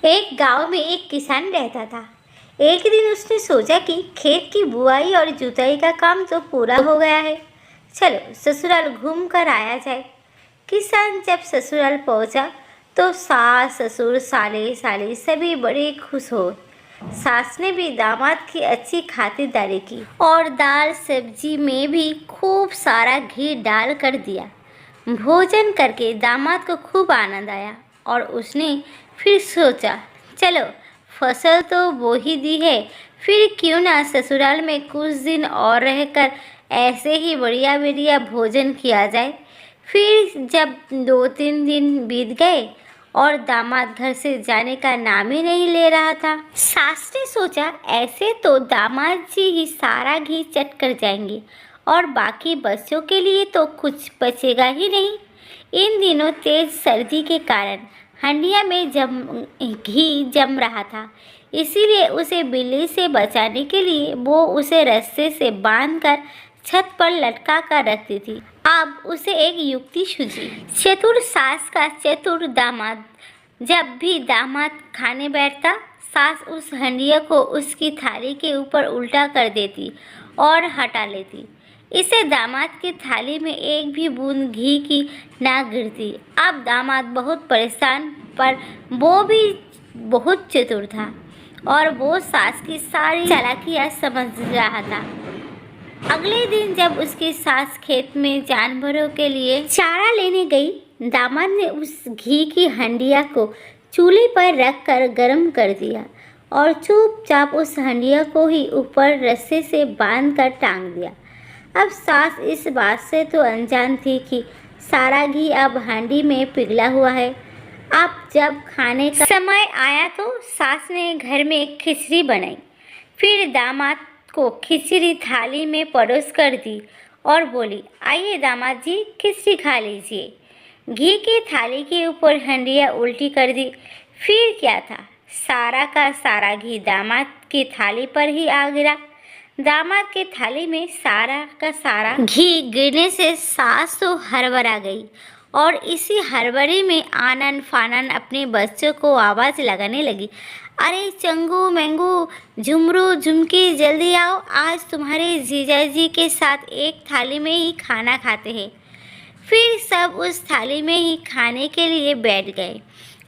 एक गांव में एक किसान रहता था। एक दिन उसने सोचा कि खेत की बुआई और जुताई का काम तो पूरा हो गया है, चलो ससुराल घूम कर आया जाए। किसान जब ससुराल पहुंचा तो सास ससुर साले साली सभी बड़े खुश हो। सास ने भी दामाद की अच्छी खातिरदारी की और दाल सब्जी में भी खूब सारा घी डाल कर दिया। भोजन करके दामाद को खूब आनंद आया और उसने फिर सोचा, चलो फसल तो बो ही दी है, फिर क्यों ना ससुराल में कुछ दिन और रहकर ऐसे ही बढ़िया बढ़िया भोजन किया जाए। फिर जब 2-3 दिन बीत गए और दामाद घर से जाने का नाम ही नहीं ले रहा था, सास ने सोचा ऐसे तो दामाद जी ही सारा घी चट कर जाएंगे और बाकी बच्चों के लिए तो कुछ बचेगा ही नहीं। इन दिनों तेज सर्दी के कारण हंडिया में घी जम रहा था, इसीलिए उसे बिल्ली से बचाने के लिए वो उसे रस्से से बांधकर छत पर लटका कर रखती थी। अब उसे एक युक्ति सूझी। चतुर सास का चतुर दामाद। जब भी दामाद खाने बैठता, सास उस हंडिया को उसकी थाली के ऊपर उल्टा कर देती और हटा लेती। इससे दामाद की थाली में एक भी बूंद घी की ना गिरती। अब दामाद बहुत परेशान, पर वो भी बहुत चतुर था और वो सास की सारी चालाकियाँ समझ रहा था। अगले दिन जब उसकी सास खेत में जानवरों के लिए चारा लेने गई, दामाद ने उस घी की हंडिया को चूल्हे पर रख कर गर्म कर दिया और चुपचाप उस हंडिया को ही ऊपर रस्से से बांध कर टांग दिया। अब सास इस बात से तो अनजान थी कि सारा घी अब हांडी में पिघला हुआ है। अब जब खाने का समय आया तो सास ने घर में खिचड़ी बनाई। फिर दामाद को खिचड़ी थाली में परोस कर दी और बोली, आइए दामाद जी, खिचड़ी खा लीजिए। घी की थाली के ऊपर हंडिया उल्टी कर दी। फिर क्या था, सारा का सारा घी दामाद की थाली पर ही आ गिरा। दामाद की थाली में सारा का सारा घी गिरने से सास तो हड़बड़ा गई और इसी हड़बड़ी में आनन फानन अपने बच्चों को आवाज़ लगाने लगी, अरे चंगू मैंगू झुमरू झुमकी जल्दी आओ, आज तुम्हारे जीजाजी के साथ एक थाली में ही खाना खाते हैं। फिर सब उस थाली में ही खाने के लिए बैठ गए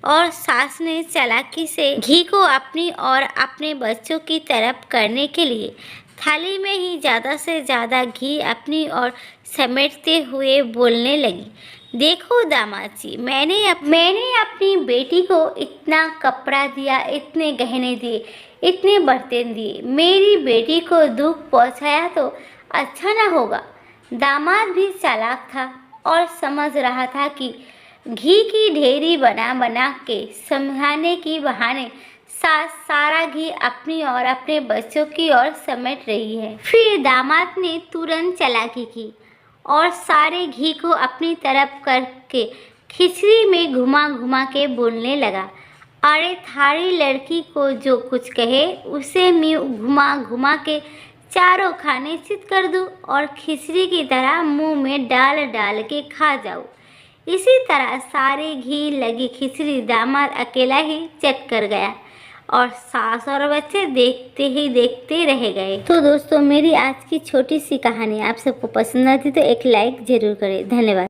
और सास ने चालाकी से घी को अपनी और अपने बच्चों की तरफ करने के लिए थाली में ही ज़्यादा से ज़्यादा घी अपनी ओर समेटते हुए बोलने लगी, देखो दामाद जी, मैंने अपनी बेटी को इतना कपड़ा दिया, इतने गहने दिए, इतने बर्तन दिए, मेरी बेटी को दुख पहुंचाया तो अच्छा ना होगा। दामाद भी चालाक था और समझ रहा था कि घी की ढेरी बना बना के समझाने की बहाने सास सारा घी अपनी और अपने बच्चों की ओर समेट रही है। फिर दामाद ने तुरंत चालाकी की और सारे घी को अपनी तरफ करके खिचड़ी में घुमा घुमा के बोलने लगा, अरे थारी लड़की को जो कुछ कहे उसे मैं घुमा घुमा के चारों खाने चित कर दूँ और खिचड़ी की तरह मुंह में डाल डाल के खा जाऊँ। इसी तरह सारे घी लगी खिचड़ी दामाद अकेला ही चट कर गया और सास और बच्चे देखते ही देखते रह गए। तो दोस्तों, मेरी आज की छोटी सी कहानी आप सबको पसंद आती तो एक लाइक ज़रूर करें। धन्यवाद।